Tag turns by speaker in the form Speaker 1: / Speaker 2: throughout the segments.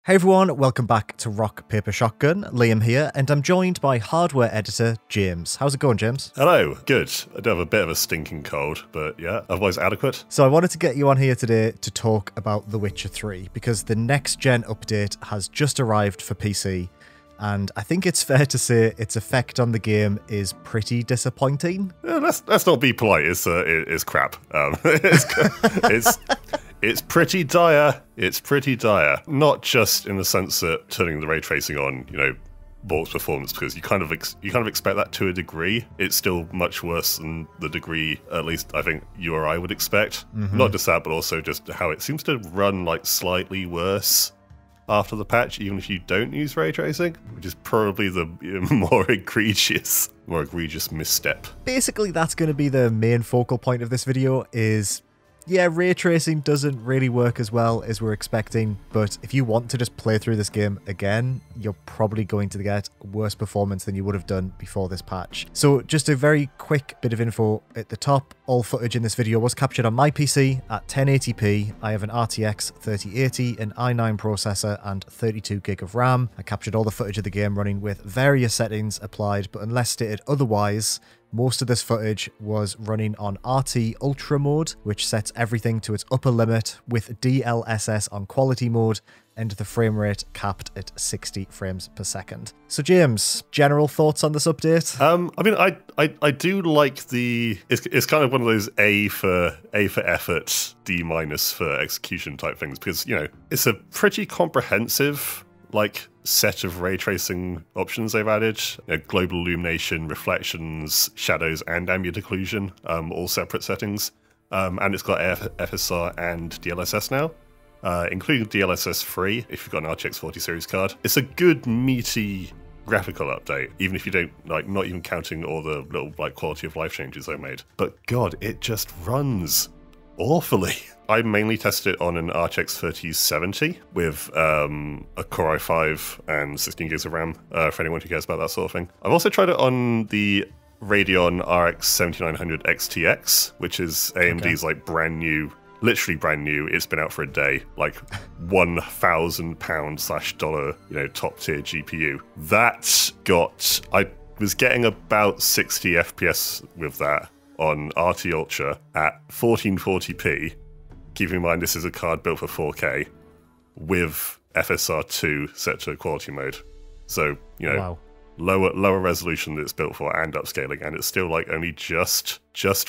Speaker 1: Hey everyone, welcome back to Rock, Paper, Shotgun. Liam here, and I'm joined by hardware editor James. How's it going, James?
Speaker 2: Hello, good. I do have a bit of a stinking cold, but yeah, otherwise adequate.
Speaker 1: So I wanted to get you on here today to talk about The Witcher 3, because the next-gen update has just arrived for PC, and I think it's fair to say its effect on the game is pretty disappointing.
Speaker 2: Yeah, let's not be polite, it's crap. It's pretty dire. It's pretty dire. Not just in the sense that turning the ray tracing on, balks performance, because you kind of expect that to a degree. It's still much worse than the degree, at least I think you or I would expect. Not just that, but also just how it seems to run like slightly worse after the patch, even if you don't use ray tracing, which is probably the more egregious misstep.
Speaker 1: Basically, that's going to be the main focal point of this video is, yeah, ray tracing doesn't really work as well as we're expecting, but if you want to just play through this game again, you're probably going to get worse performance than you would have done before this patch. So just a very quick bit of info at the top. All footage in this video was captured on my PC at 1080p. I have an RTX 3080, an i9 processor, and 32 gig of RAM. I captured all the footage of the game running with various settings applied, but unless stated otherwise, most of this footage was running on RT Ultra mode, which sets everything to its upper limit, with DLSS on quality mode, and the frame rate capped at 60 frames per second. So James, general thoughts on this update?
Speaker 2: I do like the... It's kind of one of those A for effort, D- for execution type things, because, it's a pretty comprehensive set of ray tracing options they've added. Global illumination, reflections, shadows, and ambient occlusion, all separate settings. And it's got FSR and DLSS now, including DLSS 3 if you've got an RTX 40 series card. It's a good, meaty graphical update, even if you don't, not even counting all the little quality of life changes they made. But God, it just runs awfully. I mainly tested it on an RTX 3070 with a Core i5 and 16 gigs of RAM, for anyone who cares about that sort of thing. I've also tried it on the Radeon RX 7900 XTX, which is AMD's brand new, literally brand new. It's been out for a day, £1,000/dollar, top tier GPU. I was getting about 60 FPS with that on RT Ultra at 1440p. Keep in mind this is a card built for 4K with FSR 2 set to quality mode. So,
Speaker 1: Wow.
Speaker 2: lower resolution that it's built for and upscaling, and it's still only just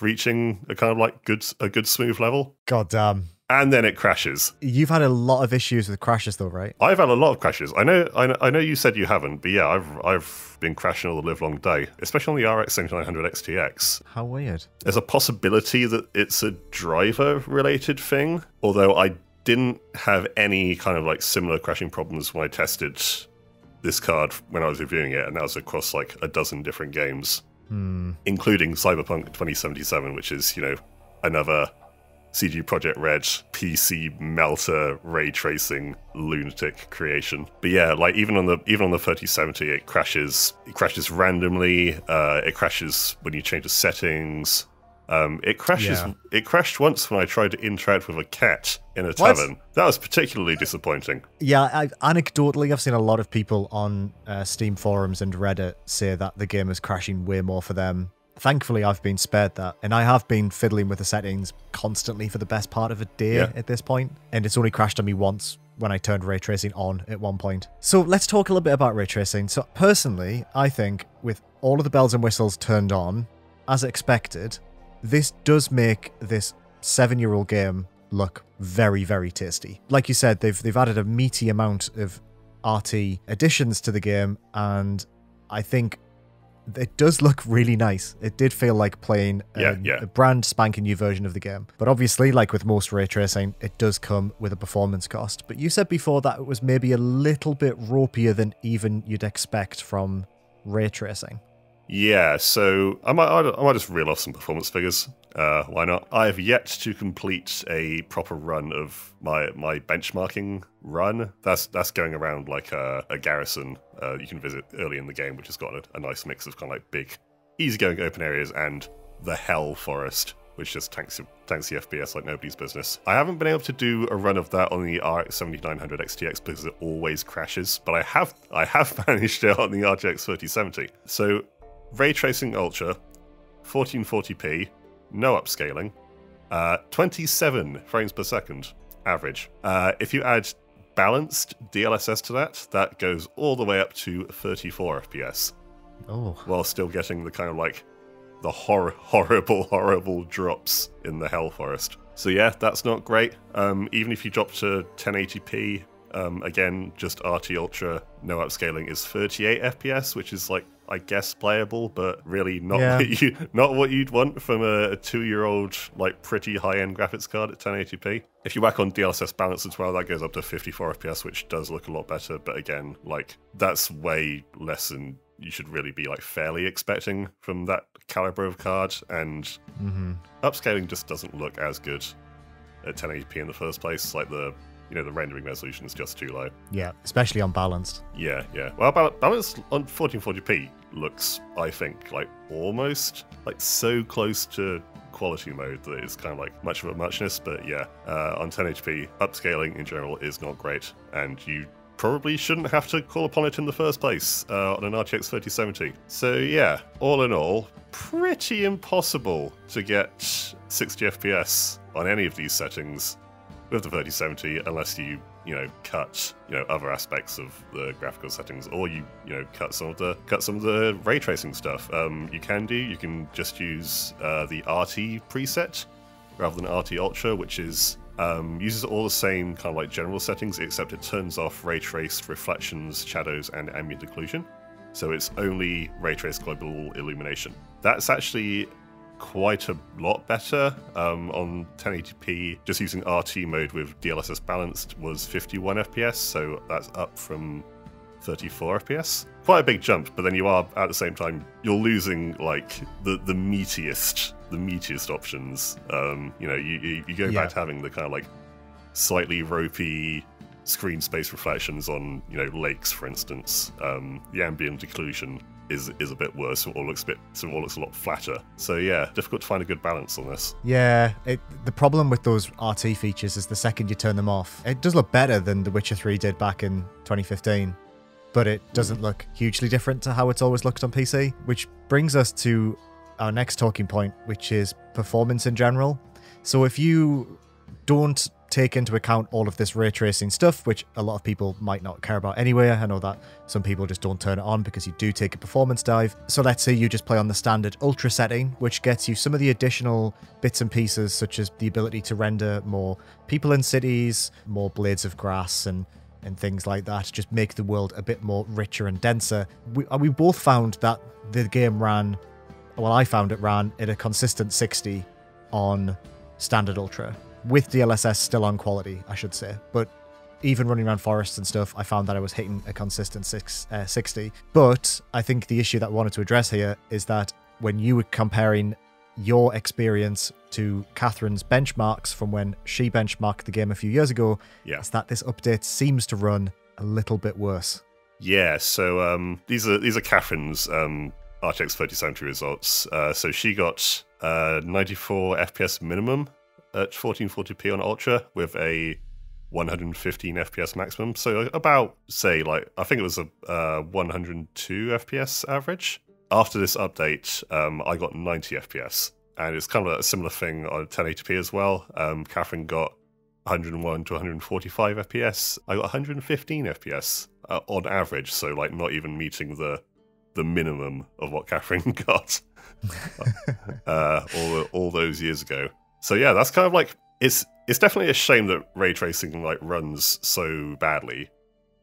Speaker 2: reaching a kind of good smooth level.
Speaker 1: God damn.
Speaker 2: And then it crashes.
Speaker 1: You've had a lot of issues with crashes though, right?
Speaker 2: I've had a lot of crashes. I know you said you haven't, but yeah, I've been crashing all the live long day, especially on the RX 7900 XTX.
Speaker 1: How weird.
Speaker 2: There's a possibility that it's a driver related thing, although I didn't have any kind of similar crashing problems when I tested this card when I was reviewing it, and that was across a dozen different games, including Cyberpunk 2077, which is, another CG Projekt Red PC melter ray tracing lunatic creation. But yeah, even on the 3070, it crashes randomly. It crashes when you change the settings. It crashed once when I tried to interact with a cat in a tavern. That was particularly disappointing.
Speaker 1: Yeah, anecdotally, I've seen a lot of people on Steam forums and Reddit say that the game is crashing way more for them. Thankfully, I've been spared that, and I have been fiddling with the settings constantly for the best part of a day at this point, and it's only crashed on me once when I turned ray tracing on at one point. So let's talk a little bit about ray tracing. So personally, I think with all of the bells and whistles turned on, as expected, this does make this 7-year-old game look very, very tasty. Like you said, they've added a meaty amount of RT additions to the game, and I think it does look really nice. It did feel like playing a brand spanking new version of the game. But obviously, like with most ray tracing, it does come with a performance cost. But you said before that it was maybe a little bit ropier than even you'd expect from ray tracing.
Speaker 2: Yeah, so I might just reel off some performance figures. Why not? I have yet to complete a proper run of my benchmarking run. That's going around a garrison you can visit early in the game, which has got a nice mix of kind of big, easygoing open areas and the Hell Forest, which just tanks the FPS like nobody's business. I haven't been able to do a run of that on the RX 7900 XTX because it always crashes, but I have managed it on the RTX 3070. So ray tracing ultra, 1440p, no upscaling, 27 frames per second average. If you add balanced DLSS to that, that goes all the way up to 34 FPS.
Speaker 1: Oh.
Speaker 2: While still getting the kind of like the horrible drops in the Hell Forest. So yeah, that's not great. Even if you drop to 1080p, again, just RT Ultra, no upscaling, is 38 FPS, which is like, I guess, playable, but really not what you'd want from a 2-year-old like pretty high-end graphics card at 1080p. If you whack on DLSS balance as well, that goes up to 54 FPS, which does look a lot better. But again, like that's way less than you should really be like fairly expecting from that caliber of card, and upscaling just doesn't look as good at 1080p in the first place. Like the rendering resolution is just too low.
Speaker 1: Yeah, especially on balanced.
Speaker 2: Yeah. Well, balanced on 1440p looks, I think, like almost like so close to quality mode that it's kind of like much of a muchness. But yeah, on 1080p, upscaling in general is not great, and you probably shouldn't have to call upon it in the first place on an RTX 3070. So yeah, all in all, pretty impossible to get 60 FPS on any of these settings with the 3070 unless you cut other aspects of the graphical settings, or you cut some of the ray tracing stuff. You can just use the RT preset rather than RT Ultra, which is uses all the same kind of like general settings, except it turns off ray traced reflections, shadows, and ambient occlusion. So it's only ray traced global illumination. That's actually quite a lot better. On 1080p, just using RT mode with DLSS balanced was 51 FPS, so that's up from 34 FPS. Quite a big jump, but then you are at the same time you're losing like the meatiest options. You go back to having the kind of like slightly ropey screen space reflections on lakes, for instance. The ambient occlusion is a bit worse. It all looks a lot flatter. So yeah, difficult to find a good balance on this.
Speaker 1: Yeah, the problem with those RT features is the second you turn them off, it does look better than The Witcher 3 did back in 2015. But it doesn't look hugely different to how it's always looked on PC, which brings us to our next talking point, which is performance in general. So if you don't take into account all of this ray tracing stuff, which a lot of people might not care about anyway, I know that some people just don't turn it on because you do take a performance dive. So let's say you just play on the standard ultra setting, which gets you some of the additional bits and pieces, such as the ability to render more people in cities, more blades of grass, and things like that, just make the world a bit more richer and denser. We both found that the game ran, well, I found it ran at a consistent 60 on standard ultra, with DLSS still on quality, I should say. But even running around forests and stuff, I found that I was hitting a consistent 60. But I think the issue that I wanted to address here is that when you were comparing your experience to Catherine's benchmarks from when she benchmarked the game a few years ago, is that this update seems to run a little bit worse. Yeah,
Speaker 2: so these are Catherine's RTX 3070 results. So she got 94 FPS minimum at 1440p on Ultra with a 115 FPS maximum. So about, say, like, I think it was a 102 FPS average. After this update, I got 90 FPS, and it's kind of a similar thing on 1080p as well. Catherine got 101 to 145 FPS. I got 115 FPS on average, so like not even meeting the minimum of what Catherine got all those years ago. So yeah, that's kind of like it's definitely a shame that ray tracing like runs so badly,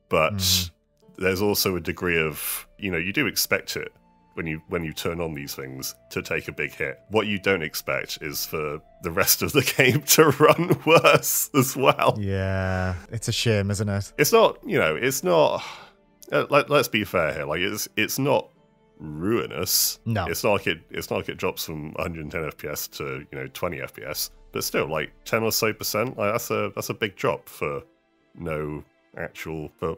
Speaker 2: but there's also a degree of you do expect it when you turn on these things to take a big hit. What you don't expect is for the rest of the game to run worse as well.
Speaker 1: Yeah, it's a shame, isn't it?
Speaker 2: It's not, it's not. Let's be fair here. Like it's not ruinous.
Speaker 1: No,
Speaker 2: it's not like it drops from 110 FPS to 20 FPS. But still, like 10 or so percent. Like that's a big drop for no actual. For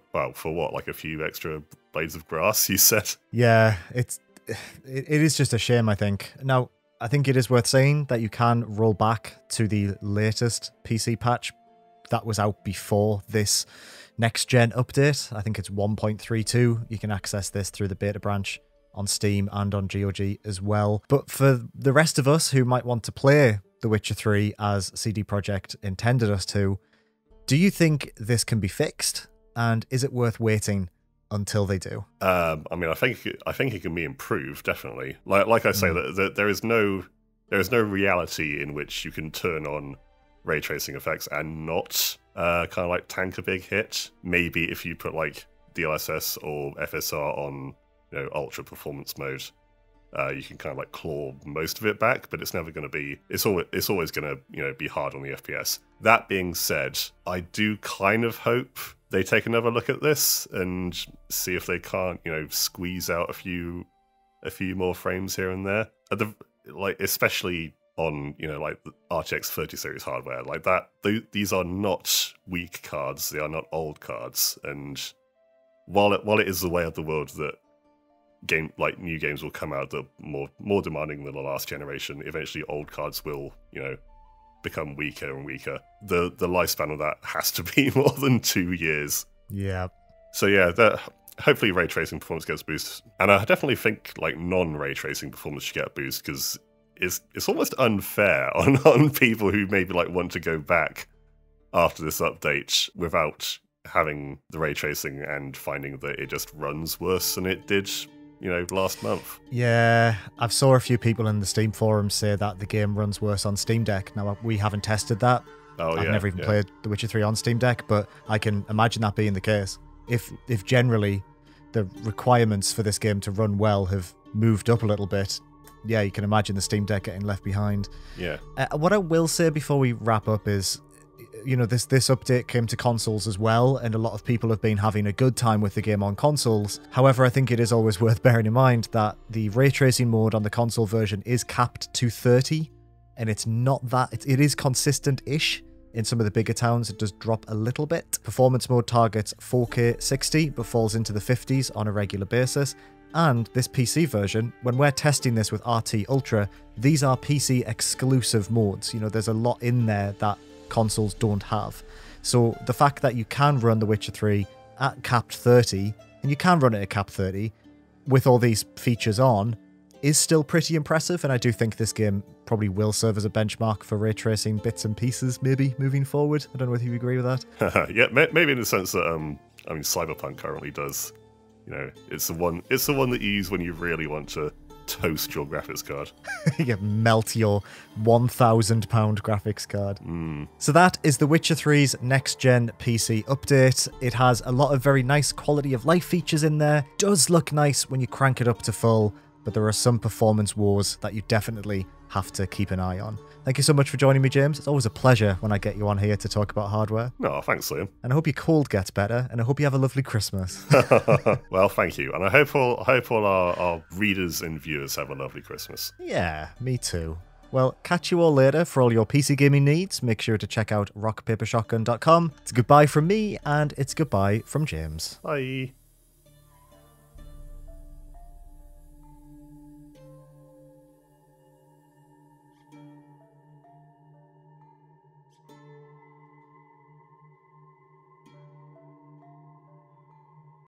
Speaker 2: what? Like a few extra blades of grass, you said.
Speaker 1: Yeah, it is just a shame, I think. Now, I think it is worth saying that you can roll back to the latest PC patch that was out before this next gen update. I think it's 1.32. You can access this through the beta branch on Steam and on GOG as well. But for the rest of us who might want to play The Witcher 3 as CD Projekt intended us to, do you think this can be fixed? And is it worth waiting until they do?
Speaker 2: I mean, I think it can be improved, definitely. Like I say, that there is no reality in which you can turn on ray tracing effects and not kind of like tank a big hit. Maybe if you put like DLSS or FSR on, you know, ultra performance mode, you can kind of like claw most of it back, but it's never going to be. It's always going to, you know, be hard on the FPS. That being said, I do kind of hope they take another look at this and see if they can't, you know, squeeze out a few more frames here and there. Especially on, you know, like the RTX 30 series hardware, like that. These are not weak cards; they are not old cards. And while it is the way of the world that new games will come out that are more demanding than the last generation, eventually old cards will, you know, become weaker and weaker. The lifespan of that has to be more than 2 years.
Speaker 1: Yeah. So
Speaker 2: yeah, hopefully ray tracing performance gets a boost, and I definitely think like non-ray tracing performance should get a boost, because it's almost unfair on people who maybe like want to go back after this update without having the ray tracing and finding that it just runs worse than it did, you know, last month.
Speaker 1: Yeah, I've saw a few people in the Steam forums say that the game runs worse on Steam Deck. Now, we haven't tested that. I've never even played The Witcher 3 on Steam Deck, but I can imagine that being the case. If generally the requirements for this game to run well have moved up a little bit, yeah, you can imagine the Steam Deck getting left behind.
Speaker 2: Yeah.
Speaker 1: What I will say before we wrap up is, you know, this update came to consoles as well, and a lot of people have been having a good time with the game on consoles. However, I think it is always worth bearing in mind that the ray tracing mode on the console version is capped to 30, and it's not that. It is consistent-ish. In some of the bigger towns, it does drop a little bit. Performance mode targets 4K 60, but falls into the 50s on a regular basis. And this PC version, when we're testing this with RT Ultra, these are PC exclusive modes. You know, there's a lot in there that consoles don't have. So the fact that you can run The Witcher 3 at capped 30, and you can run it at capped 30 with all these features on, is still pretty impressive, and I do think this game probably will serve as a benchmark for ray tracing bits and pieces, maybe, moving forward. I don't know whether you agree with that.
Speaker 2: Yeah, maybe in the sense that, I mean, Cyberpunk currently does. You know, it's the one that you use when you really want to toast your graphics card.
Speaker 1: You melt your £1,000 graphics card. So that is The Witcher 3's next-gen PC update. It has a lot of very nice quality of life features in there. Does look nice when you crank it up to full, but there are some performance woes that you definitely have to keep an eye on. Thank you so much for joining me, James. It's always a pleasure when I get you on here to talk about hardware.
Speaker 2: No, thanks, Liam.
Speaker 1: And I hope your cold gets better, and I hope you have a lovely Christmas.
Speaker 2: Well, thank you. And I hope all our readers and viewers have a lovely Christmas.
Speaker 1: Yeah, me too. Well, catch you all later for all your PC gaming needs. Make sure to check out rockpapershotgun.com. It's goodbye from me, and it's goodbye from James.
Speaker 2: Bye.